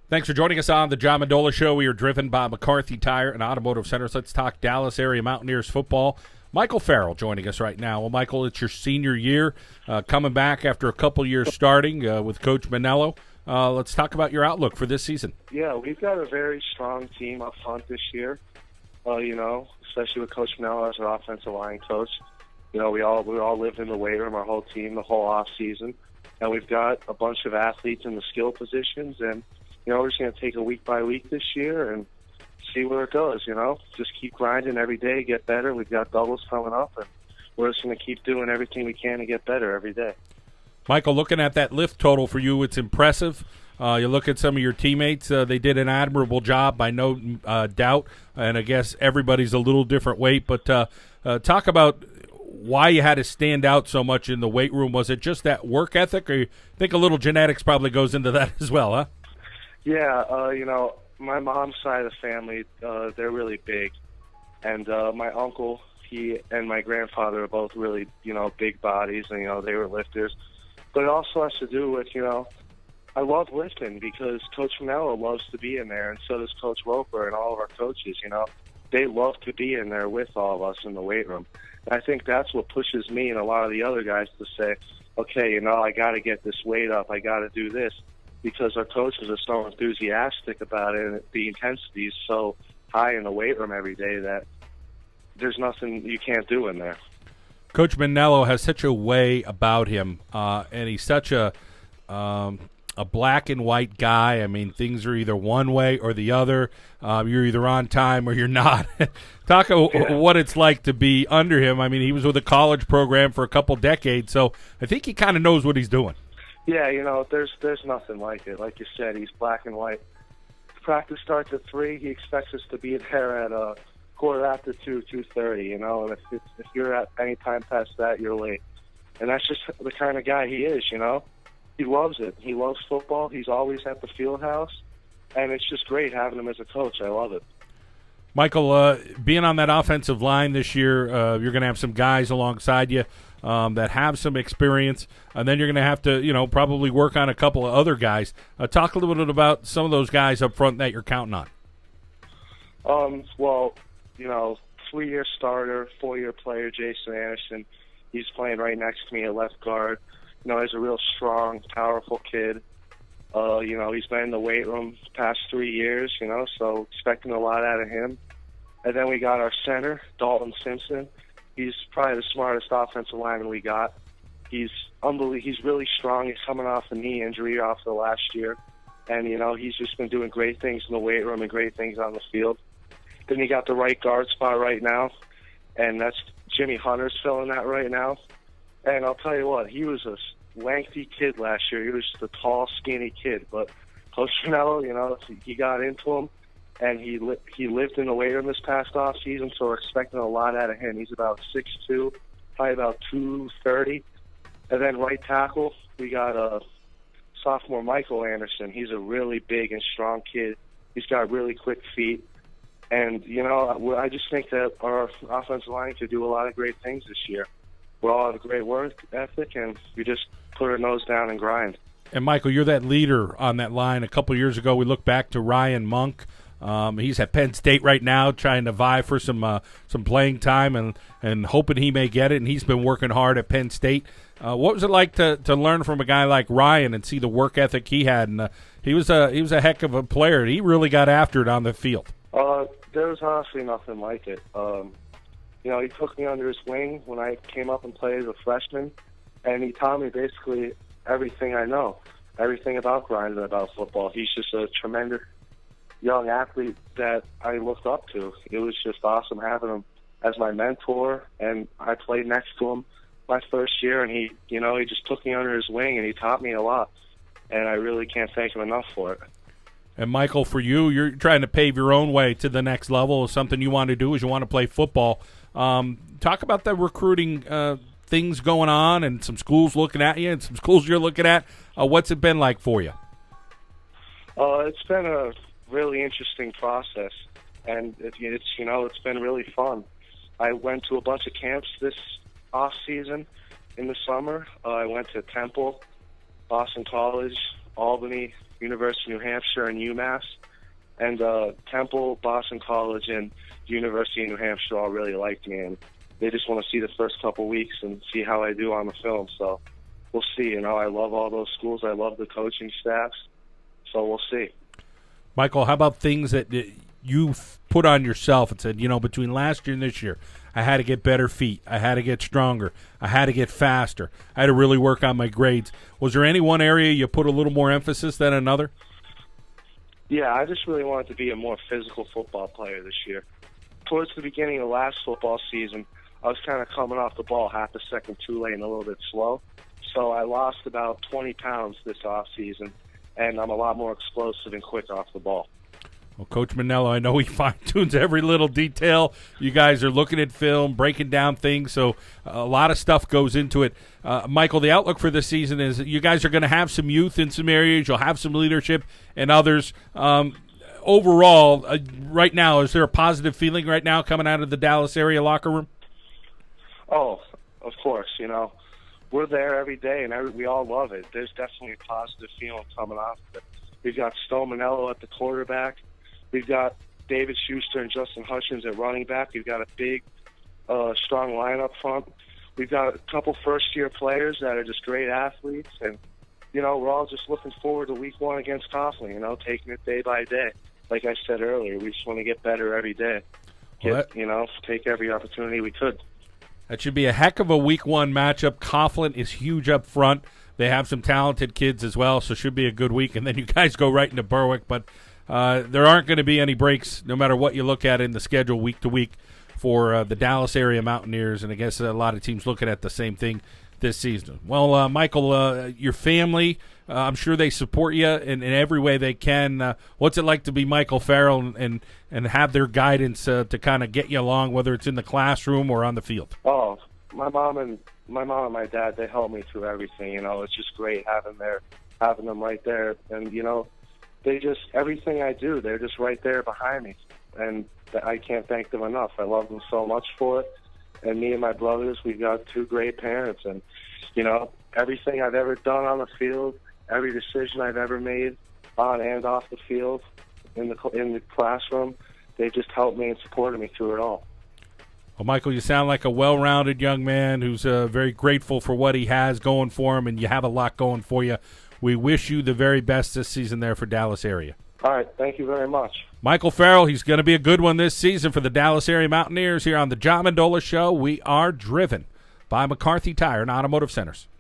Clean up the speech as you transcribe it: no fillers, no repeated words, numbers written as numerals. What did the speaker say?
Thanks for joining us on the John Mendola Show. We are driven by McCarthy Tire and Automotive Centers. Let's talk Dallas area Mountaineers football. Michael Farrell joining us right now. Well, Michael, it's your senior year, coming back after a couple years starting with Coach Mendola. Let's talk about your outlook for this season. Yeah, we've got a very strong team up front this year, especially with Coach Mendola as our offensive line coach. We all lived in the weight room, our whole team, the whole off season. And we've got a bunch of athletes in the skill positions, and we're just going to take it week by week this year and see where it goes, Just keep grinding every day, get better. We've got doubles coming up, and we're just going to keep doing everything we can to get better every day. Michael, looking at that lift total for you, it's impressive. You look at some of your teammates, they did an admirable job by no doubt, and I guess everybody's a little different weight. But talk about why you had to stand out so much in the weight room. Was it just that work ethic, or you think a little genetics probably goes into that as well, huh? Yeah, my mom's side of the family, they're really big. And my uncle, he and my grandfather are both really, big bodies, and, they were lifters. But it also has to do with, I love lifting because Coach Mendola loves to be in there, and so does Coach Roper and all of our coaches, They love to be in there with all of us in the weight room. And I think that's what pushes me and a lot of the other guys to say, okay, I got to get this weight up. I got to do this. Because our coaches are so enthusiastic about it, and the intensity is so high in the weight room every day that there's nothing you can't do in there. Coach Mendola has such a way about him, and he's such a black and white guy. I mean, things are either one way or the other. You're either on time or you're not. Talk what it's like to be under him. I mean, he was with a college program for a couple decades, so I think he kind of knows what he's doing. Yeah, there's nothing like it. Like you said, he's black and white. Practice starts at 3. He expects us to be there at 2:15, 2:30. And if you're at any time past that, you're late. And that's just the kind of guy he is. He loves it. He loves football. He's always at the field house, and it's just great having him as a coach. I love it. Michael, being on that offensive line this year, you're going to have some guys alongside you that have some experience, and then you're going to have to, probably work on a couple of other guys. Talk a little bit about some of those guys up front that you're counting on. 3-year starter, 4-year player, Jason Anderson. He's playing right next to me at left guard. He's a real strong, powerful kid. He's been in the weight room the past 3 years, so expecting a lot out of him. And then we got our center, Dalton Simpson. He's probably the smartest offensive lineman we got. He's unbelievable. He's really strong. He's coming off a knee injury off the last year. And, he's just been doing great things in the weight room and great things on the field. Then you got the right guard spot right now, and that's Jimmy Hunter's filling that right now. And I'll tell you what, he was a lengthy kid last year. He was just a tall, skinny kid. But Coach Mendola, he got into him, and he lived in the weight room this past off season, so we're expecting a lot out of him. He's about 6'2", probably about 230. And then right tackle, we got sophomore Michael Anderson. He's a really big and strong kid. He's got really quick feet. And, I just think that our offensive line could do a lot of great things this year. We all have a great work ethic, and we just put our nose down and grind. And, Michael, you're that leader on that line. A couple years ago, we look back to Ryan Monk. He's at Penn State right now trying to vie for some playing time and hoping he may get it, and he's been working hard at Penn State. What was it like to learn from a guy like Ryan and see the work ethic he had? And he was a heck of a player. He really got after it on the field. There was honestly nothing like it. He took me under his wing when I came up and played as a freshman, and he taught me basically everything I know, everything about grinding, about football. He's just a tremendous young athlete that I looked up to. It was just awesome having him as my mentor, and I played next to him my first year, and he just took me under his wing, and he taught me a lot, and I really can't thank him enough for it. And, Michael, for you, you're trying to pave your own way to the next level. Something you want to do is you want to play football. Talk about the recruiting things going on and some schools looking at you and some schools you're looking at. What's it been like for you? It's been a really interesting process, and it's been really fun. I went to a bunch of camps this off season in the summer. I went to Temple, Boston College, Albany, University of New Hampshire and UMass. And Temple, Boston College, and University of New Hampshire all really liked me, and they just want to see the first couple weeks and see how I do on the film. So we'll see. I love all those schools. I love the coaching staffs. So we'll see. Michael, how about things that you put on yourself and said, between last year and this year, I had to get better feet. I had to get stronger. I had to get faster. I had to really work on my grades. Was there any one area you put a little more emphasis than another? Yeah, I just really wanted to be a more physical football player this year. Towards the beginning of last football season, I was kind of coming off the ball half a second too late and a little bit slow. So I lost about 20 pounds this off season, and I'm a lot more explosive and quick off the ball. Well, Coach Mendola, I know he fine-tunes every little detail. You guys are looking at film, breaking down things, so a lot of stuff goes into it. Michael, the outlook for this season is that you guys are going to have some youth in some areas. You'll have some leadership in others. Overall, right now, is there a positive feeling right now coming out of the Dallas area locker room? Oh, of course. We're there every day, and we all love it. There's definitely a positive feeling coming off of it. We've got Stowe Manello at the quarterback. We've got David Schuster and Justin Hutchins at running back. We've got a big, strong line up front. We've got a couple first-year players that are just great athletes. And, we're all just looking forward to week one against Coughlin, taking it day by day. Like I said earlier, we just want to get better every day. Take every opportunity we could. That should be a heck of a week one matchup. Coughlin is huge up front. They have some talented kids as well, so it should be a good week. And then you guys go right into Berwick. But there aren't going to be any breaks, no matter what you look at in the schedule week to week for the Dallas area Mountaineers. And I guess a lot of teams looking at the same thing this season. Well, Michael, your family, I'm sure they support you in every way they can. What's it like to be Michael Farrell and have their guidance to kind of get you along, whether it's in the classroom or on the field? Oh, my mom and my dad, they help me through everything. It's just great having them right there. And, they just, everything I do, they're just right there behind me. And I can't thank them enough. I love them so much for it. And me and my brothers, we've got two great parents. And, everything I've ever done on the field, every decision I've ever made on and off the field, in the classroom, they just helped me and supported me through it all. Well, Michael, you sound like a well-rounded young man who's very grateful for what he has going for him, and you have a lot going for you. We wish you the very best this season there for Dallas area. All right, thank you very much. Michael Farrell, he's going to be a good one this season for the Dallas area Mountaineers here on the John Mendola Show. We are driven by McCarthy Tire and Automotive Centers.